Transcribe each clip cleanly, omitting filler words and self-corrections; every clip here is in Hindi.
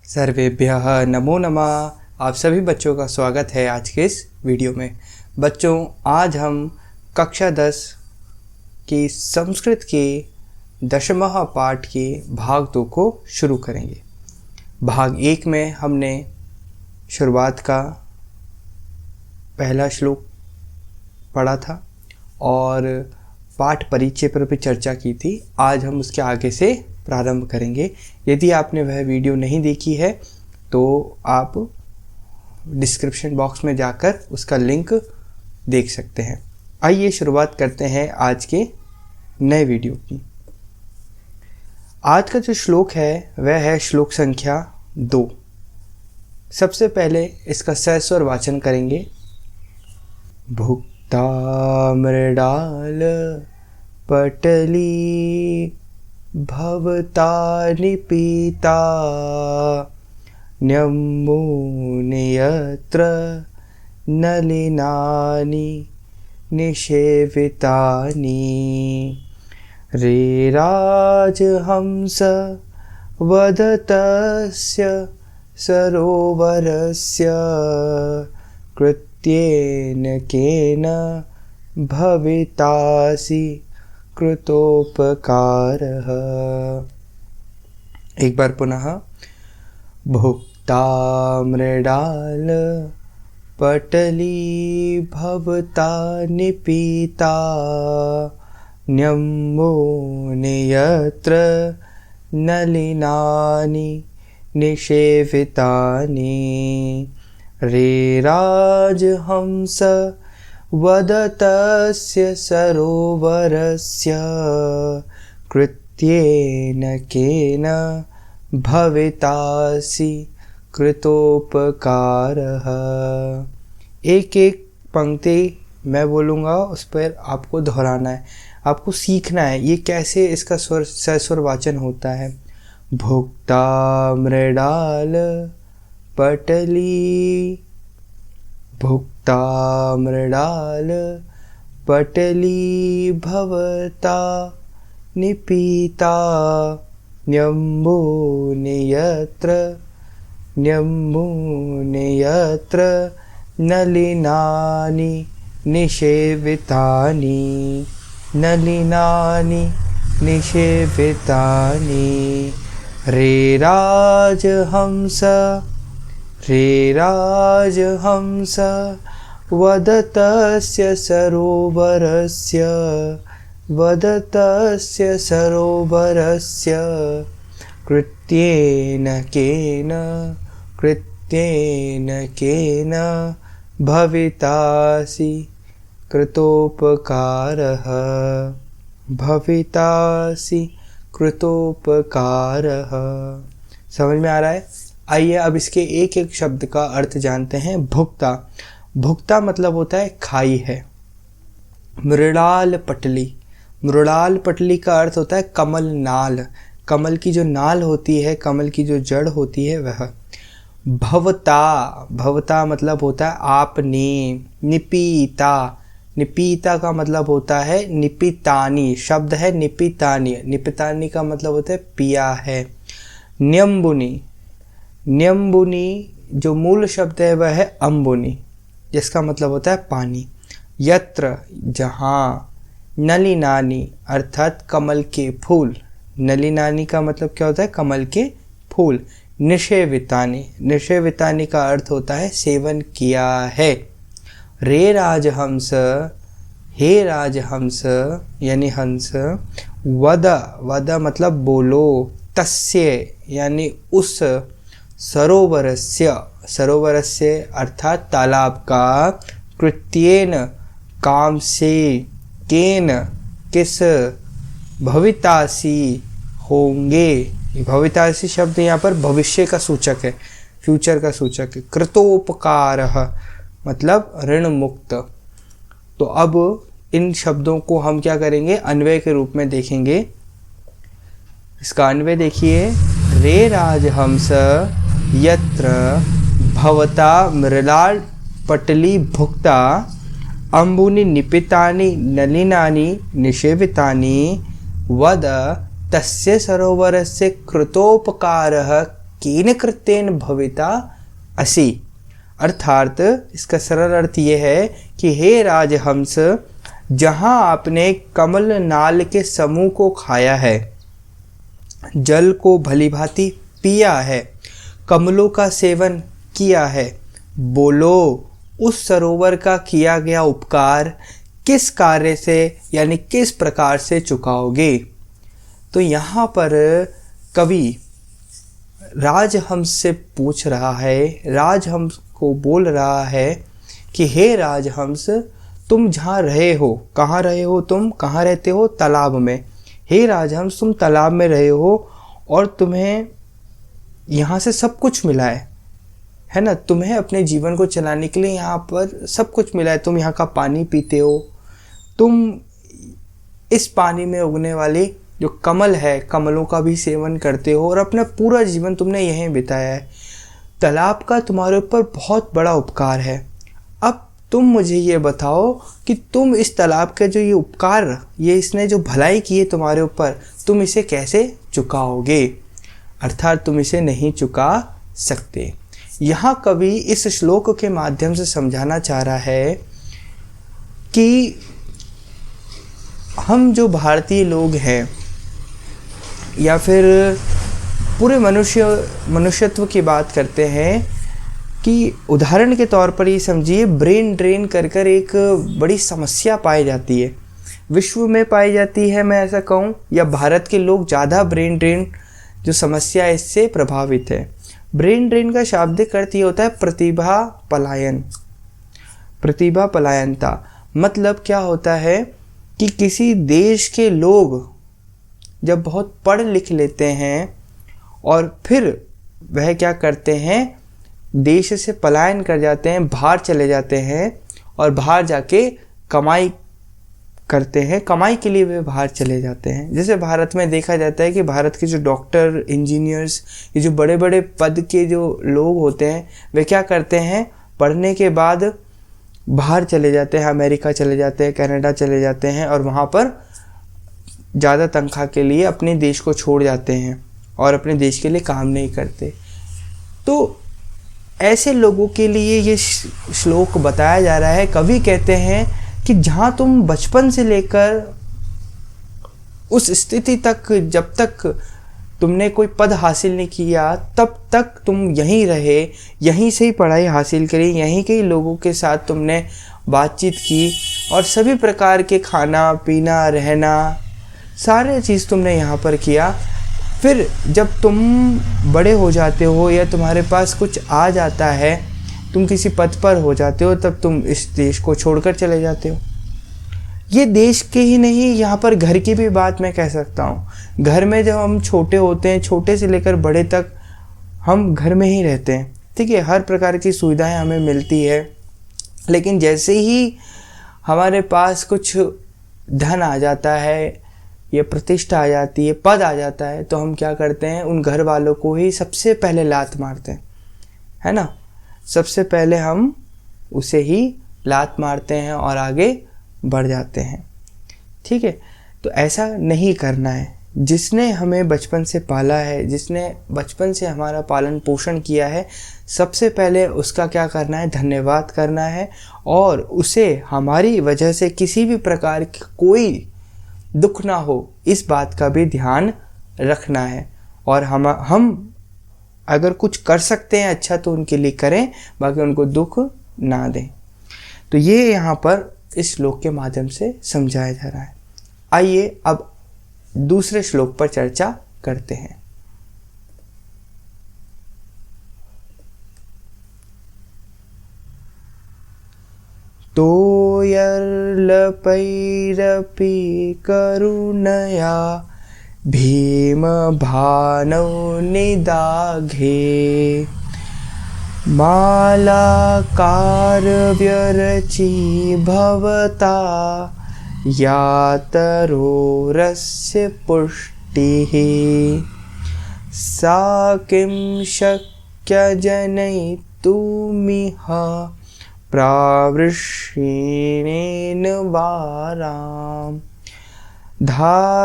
सर्वेभ्यः नमो नमः। आप सभी बच्चों का स्वागत है आज के इस वीडियो में। बच्चों, आज हम कक्षा 10 की संस्कृत के 10वां पाठ के भाग 2 को शुरू करेंगे। भाग 1 में हमने शुरुआत का पहला श्लोक पढ़ा था और पाठ परिचय पर भी चर्चा की थी। आज हम उसके आगे से प्रारंभ करेंगे। यदि आपने वह वीडियो नहीं देखी है तो आप डिस्क्रिप्शन बॉक्स में जाकर उसका लिंक देख सकते हैं। आइए शुरुआत करते हैं आज के नए वीडियो की। आज का जो श्लोक है वह है श्लोक संख्या 2। सबसे पहले इसका सस्वर वाचन करेंगे। भुक्ता मृडाल पटली भवता निपीता न्यम्बूनि यत्र नलिनानि निषेवितानि रेराजहंस वदतस्य सरोवरस्य कृत्येन केन भवितासि कृतोपकारः। एक बार पुनः। भुक्ता मृडाल पटली भवता निपीता न्यम्बूनि यत्र नलिनानि निषेवितानि रेराजहंस वदतस्य सरोवरस्य कृत्येन केन भवितासि कृतोपकारः। एक एक पंक्ति मैं बोलूँगा, उस पर आपको दोहराना है, आपको सीखना है ये कैसे इसका सस्वर वाचन होता है। भुक्ता मृडाल पटली, भुक्ता मृडाल पटली भवता निपीता न्यम्बूनि यत्र नलिनानि निषेवितानि रेराजहंस वदतस्य सरोवरस्य कृत्येन केन भवितासि कृतोपकारः। समझ में आ रहा है? आइए अब इसके एक एक शब्द का अर्थ जानते हैं। भुक्ता, भुक्ता मतलब होता है खाई है। मृडाल पटली, मृडाल पटली का अर्थ होता है कमल नाल, कमल की जो नाल होती है, कमल की जो जड़ होती है वह। भवता, भवता मतलब होता है आपने। निपीता, निपीता का मतलब होता है निपितानी, शब्द है निपितानी, निपितानी का मतलब होता है पिया है। न्यम्बुनि, न्यम्बुनि जो मूल शब्द है वह है अम्बुनि, जिसका मतलब होता है पानी। यत्र जहाँ, नलिनानि अर्थात कमल के फूल, नलिनानि का मतलब क्या होता है? कमल के फूल। निषेवितानि, निषेवितानि का अर्थ होता है सेवन किया है। रे राजहंस, हे राजहंस यानी हंस। वद, वद मतलब बोलो। तस्य यानी उस। सरोवरस्य, सरोवरस्य अर्थात तालाब का। कृत्येन काम से। केन किस। भवितासि होंगे, भवितासि शब्द यहाँ पर भविष्य का सूचक है, फ्यूचर का सूचक है। कृतोपकारः मतलब ऋण मुक्त। तो अब इन शब्दों को हम क्या करेंगे? अन्वय के रूप में देखेंगे। इसका अन्वय देखिए। रे राजहंस यत्र भवता मृडाल पटली भुक्ता अम्बुनि निपितानि नलिनानि निषेवितानि वद तस्य सरोवरस्य कृतोपकारः केन कृत्येन भविता असि। अर्थात इसका सरल अर्थ ये है कि हे राजहंस, जहाँ आपने कमल नाल के समूह को खाया है, जल को भलीभांति पिया है, कमलों का सेवन किया है, बोलो उस सरोवर का किया गया उपकार किस कार्य से यानी किस प्रकार से चुकाओगे। तो यहाँ पर कवि राजहंस से पूछ रहा है, राजहंस को बोल रहा है कि हे राजहंस, तुम जहाँ रहे हो, कहाँ रहे हो, तुम कहाँ रहते हो, तालाब में। हे राजहंस, तुम तालाब में रहे हो और तुम्हें यहाँ से सब कुछ मिला है ना। तुम्हें अपने जीवन को चलाने के लिए यहाँ पर सब कुछ मिला है। तुम यहाँ का पानी पीते हो, तुम इस पानी में उगने वाली जो कमल है, कमलों का भी सेवन करते हो और अपना पूरा जीवन तुमने यहीं बिताया है। तालाब का तुम्हारे ऊपर बहुत बड़ा उपकार है। अब तुम मुझे ये बताओ कि तुम इस तालाब का जो ये उपकार, ये इसने जो भलाई की है तुम्हारे ऊपर, तुम इसे कैसे चुकाओगे। अर्थात तुम इसे नहीं चुका सकते। यहाँ कवि इस श्लोक के माध्यम से समझाना चाह रहा है कि हम जो भारतीय लोग हैं या फिर पूरे मनुष्यत्व की बात करते हैं, कि उदाहरण के तौर पर ये समझिए, ब्रेन ड्रेन कर कर एक बड़ी समस्या पाई जाती है, विश्व में पाई जाती है मैं ऐसा कहूँ, या भारत के लोग ज़्यादा ब्रेन ड्रेन जो समस्या है इससे प्रभावित है। ब्रेन ड्रेन का शाब्दिक अर्थ ये होता है प्रतिभा पलायन, प्रतिभा पलायनता। मतलब क्या होता है कि किसी देश के लोग जब बहुत पढ़ लिख लेते हैं और फिर वह क्या करते हैं, देश से पलायन कर जाते हैं, बाहर चले जाते हैं और बाहर जाके कमाई करते हैं, कमाई के लिए वे बाहर चले जाते हैं। जैसे भारत में देखा जाता है कि भारत के जो डॉक्टर, इंजीनियर्स, ये जो बड़े बड़े पद के जो लोग होते हैं, वे क्या करते हैं, पढ़ने के बाद बाहर चले जाते हैं, अमेरिका चले जाते हैं, कनाडा चले जाते हैं और वहाँ पर ज़्यादा तनख्वाह के लिए अपने देश को छोड़ जाते हैं और अपने देश के लिए काम नहीं करते। तो ऐसे लोगों के लिए ये श्लोक बताया जा रहा है। कवि कहते हैं कि जहाँ तुम बचपन से लेकर उस स्थिति तक, जब तक तुमने कोई पद हासिल नहीं किया, तब तक तुम यहीं रहे, यहीं से ही पढ़ाई हासिल करी, यहीं के ही लोगों के साथ तुमने बातचीत की और सभी प्रकार के खाना पीना रहना सारे चीज़ तुमने यहाँ पर किया। फिर जब तुम बड़े हो जाते हो या तुम्हारे पास कुछ आ जाता है, तुम किसी पद पर हो जाते हो, तब तुम इस देश को छोड़कर चले जाते हो। ये देश के ही नहीं, यहाँ पर घर की भी बात मैं कह सकता हूँ। घर में जब हम छोटे होते हैं, छोटे से लेकर बड़े तक हम घर में ही रहते हैं, ठीक है, हर प्रकार की सुविधाएं हमें मिलती है। लेकिन जैसे ही हमारे पास कुछ धन आ जाता है, ये प्रतिष्ठा आ जाती है, पद आ जाता है, तो हम क्या करते हैं, उन घर वालों को ही सबसे पहले लात मारते हैं, है ना। सबसे पहले हम उसे ही लात मारते हैं और आगे बढ़ जाते हैं, ठीक है। तो ऐसा नहीं करना है। जिसने हमें बचपन से पाला है, जिसने बचपन से हमारा पालन पोषण किया है, सबसे पहले उसका क्या करना है, धन्यवाद करना है और उसे हमारी वजह से किसी भी प्रकार की कोई दुख ना हो, इस बात का भी ध्यान रखना है। और हम अगर कुछ कर सकते हैं अच्छा तो उनके लिए करें, बाकी उनको दुख ना दें। तो ये यहाँ पर इस श्लोक के माध्यम से समझाया जा रहा है। आइए अब दूसरे श्लोक पर चर्चा करते हैं। तो यर्लपैरपि करुणया भीम भानौ निदाघे मालाकार व्यरचि भवता यातरोरस्य पुष्टिः सा किं शक्य जनयितुमिह प्रावृष्णेन वाराम् धारासारानपि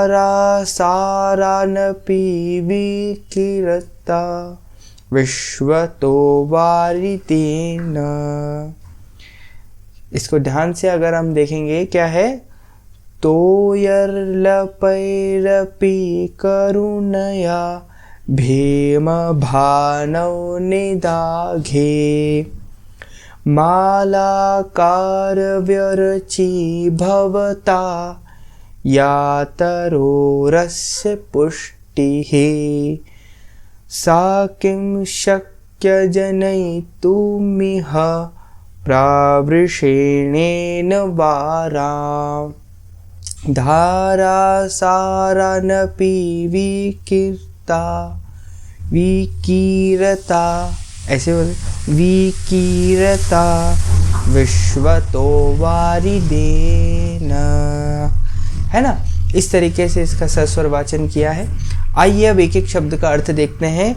विकिरता विश्वतो वारितेन। इसको ध्यान से अगर हम देखेंगे क्या है, तोयर्लपैरपि करुणया भीम भानौ निदाघे मालाकार व्यरची भवता यातरोरस्य पुष्टिः सा किं शक्य जनयितुमिह प्रावृषेणेन वाराम् धारासारानपि विकीरता ऐसे बोले, विकीरता विश्वतो वारिदेन, है ना। इस तरीके से इसका सस्वर वाचन किया है। आइए अब एक एक शब्द का अर्थ देखते हैं।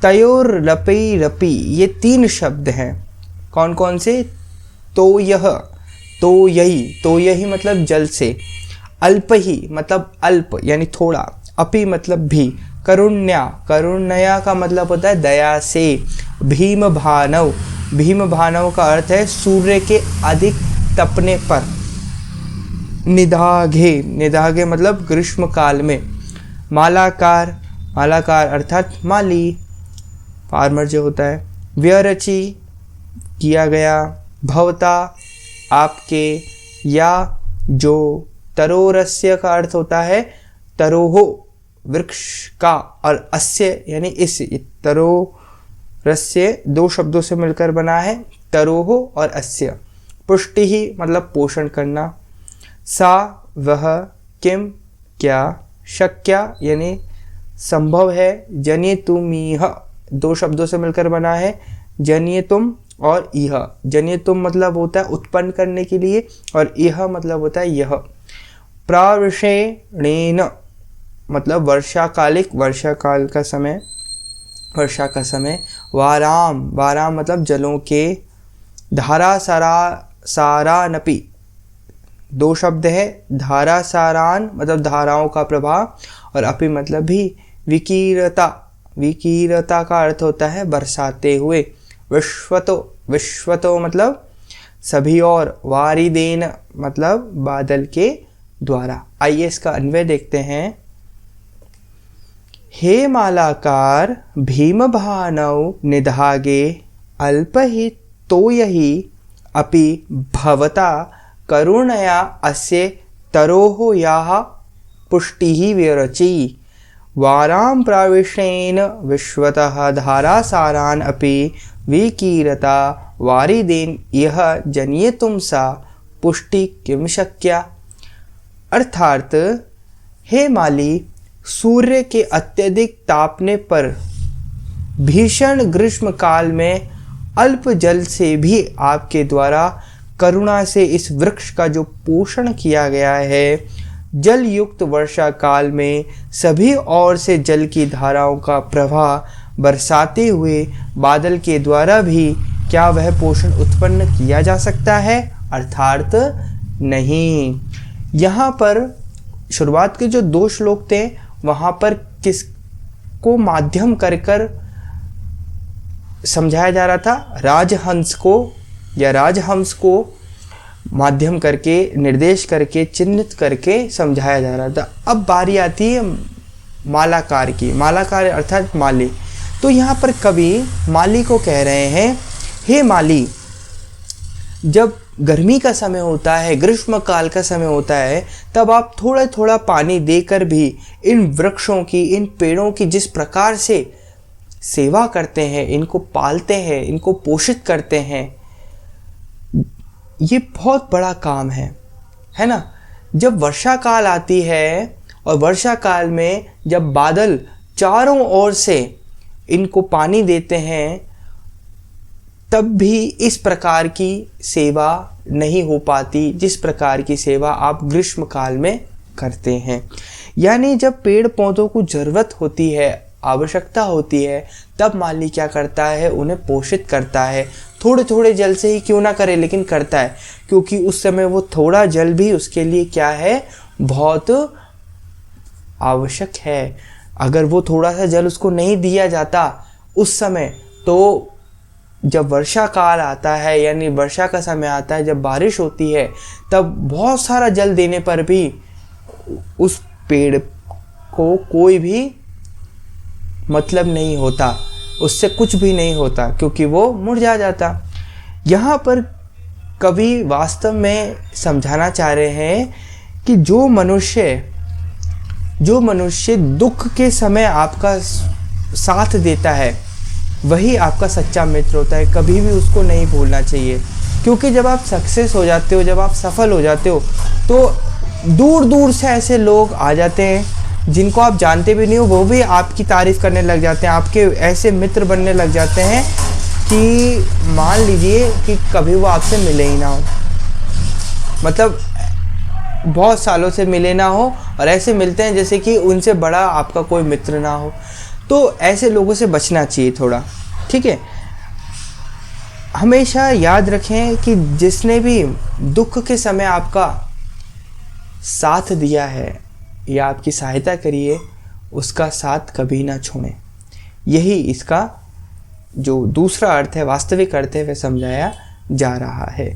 तयोर लपई रपी, ये 3 शब्द हैं। कौन कौन से? तो यह, तो यही मतलब जल से, अल्प ही मतलब अल्प यानी थोड़ा, अपि मतलब भी, करुण्या का मतलब होता है दया से, भीम भानव का अर्थ है सूर्य के अधिक तपने पर, निदाघे मतलब ग्रीष्म काल में, मालाकार अर्थात माली, फार्मर जो होता है, व्यरची किया गया, भवता आपके, या जो, तरोरस्य का अर्थ होता है तरोहो वृक्ष का, और अस्य यानी इस, तरोरस्य 2 शब्दों से मिलकर बना है, तरोहो और अस्य। पुष्टि ही मतलब पोषण करना, सा वह, किम क्या, शक्या यानी संभव है, जनितुमिह 2 शब्दों से मिलकर बना है, जनितुम और इह। जनितुम मतलब होता है उत्पन्न करने के लिए, और इह मतलब होता है यह। प्रावृषेणेन मतलब वर्षा काल का समय, वर्षा का समय। वाराम मतलब जलों के। धारा सारानपि 2 शब्द है, धारा सारान मतलब धाराओं का प्रवाह, और अपि मतलब भी। विकीरता का अर्थ होता है बरसाते हुए। विश्वतो मतलब सभी और, वारिदेन मतलब बादल के द्वारा। आइए इसका अन्वय देखते हैं। हे मालाकार भीम भानौ निधागे अल्पहि तोयहि अपि भवता करुणया अस्य तरोः याः पुष्टिः विरची वारां प्राविशेन विश्वतः धारासारान् अपि विकीरता वारिदेन यह जनियतुं सा पुष्टि किम शक्या। अर्थात हे माली, सूर्य के अत्यधिक तापने पर भीषण ग्रीष्म काल में अल्प जल से भी आपके द्वारा करुणा से इस वृक्ष का जो पोषण किया गया है, जल युक्त वर्षा काल में सभी ओर से जल की धाराओं का प्रवाह बरसाते हुए बादल के द्वारा भी क्या वह पोषण उत्पन्न किया जा सकता है? अर्थात नहीं। यहाँ पर शुरुआत के जो 2 श्लोक थे वहाँ पर किसको माध्यम कर समझाया जा रहा था? राजहंस को माध्यम करके, निर्देश करके, चिन्हित करके समझाया जा रहा था। अब बारी आती है मालाकार की। मालाकार अर्थात माली। तो यहाँ पर कवि माली को कह रहे हैं, हे माली, जब गर्मी का समय होता है, ग्रीष्म काल का समय होता है, तब आप थोड़ा थोड़ा पानी देकर भी इन वृक्षों की, इन पेड़ों की जिस प्रकार से सेवा करते हैं, इनको पालते हैं, इनको पोषित करते हैं, ये बहुत बड़ा काम है ना। जब वर्षा काल आती है और वर्षा काल में जब बादल चारों ओर से इनको पानी देते हैं, तब भी इस प्रकार की सेवा नहीं हो पाती जिस प्रकार की सेवा आप ग्रीष्म काल में करते हैं। यानी जब पेड़ पौधों को ज़रूरत होती है, आवश्यकता होती है, तब माली क्या करता है? उन्हें पोषित करता है। थोड़े थोड़े जल से ही क्यों ना करे, लेकिन करता है, क्योंकि उस समय वो थोड़ा जल भी उसके लिए क्या है? बहुत आवश्यक है। अगर वो थोड़ा सा जल उसको नहीं दिया जाता उस समय तो जब वर्षा काल आता है, यानी वर्षा का समय आता है, जब बारिश होती है, तब बहुत सारा जल देने पर भी उस पेड़ को कोई भी मतलब नहीं होता, उससे कुछ भी नहीं होता, क्योंकि वो मुरझा जाता। यहाँ पर कवि वास्तव में समझाना चाह रहे हैं कि जो मनुष्य दुख के समय आपका साथ देता है, वही आपका सच्चा मित्र होता है। कभी भी उसको नहीं भूलना चाहिए, क्योंकि जब आप सक्सेस हो जाते हो, जब आप सफल हो जाते हो, तो दूर दूर से ऐसे लोग आ जाते हैं जिनको आप जानते भी नहीं हो, वो भी आपकी तारीफ़ करने लग जाते हैं, आपके ऐसे मित्र बनने लग जाते हैं कि मान लीजिए कि कभी वो आपसे मिले ही ना हो, मतलब बहुत सालों से मिले ना हो, और ऐसे मिलते हैं जैसे कि उनसे बड़ा आपका कोई मित्र ना हो। तो ऐसे लोगों से बचना चाहिए थोड़ा, ठीक है। हमेशा याद रखें कि जिसने भी दुख के समय आपका साथ दिया है या आपकी सहायता करी है, उसका साथ कभी ना छोड़ें। यही इसका जो दूसरा अर्थ है, वास्तविक अर्थ है, वह समझाया जा रहा है।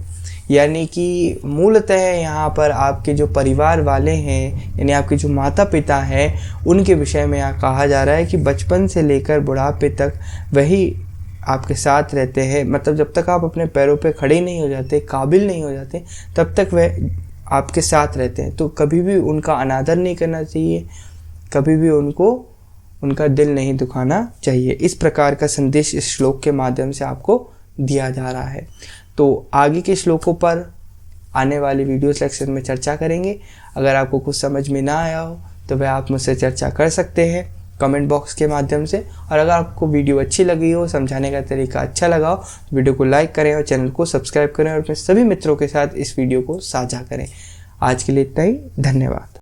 यानी कि मूलतः यहाँ पर आपके जो परिवार वाले हैं, यानी आपके जो माता पिता हैं, उनके विषय में यहाँ कहा जा रहा है कि बचपन से लेकर बुढ़ापे तक वही आपके साथ रहते हैं। मतलब जब तक आप अपने पैरों पे खड़े नहीं हो जाते, काबिल नहीं हो जाते, तब तक वह आपके साथ रहते हैं। तो कभी भी उनका अनादर नहीं करना चाहिए, कभी भी उनका दिल नहीं दुखाना चाहिए। इस प्रकार का संदेश इस श्लोक के माध्यम से आपको दिया जा रहा है। तो आगे के श्लोकों पर आने वाली वीडियो सेक्शन में चर्चा करेंगे। अगर आपको कुछ समझ में ना आया हो तो वह आप मुझसे चर्चा कर सकते हैं कमेंट बॉक्स के माध्यम से। और अगर आपको वीडियो अच्छी लगी हो, समझाने का तरीका अच्छा लगा हो, तो वीडियो को लाइक करें और चैनल को सब्सक्राइब करें और अपने सभी मित्रों के साथ इस वीडियो को साझा करें। आज के लिए इतना ही, धन्यवाद।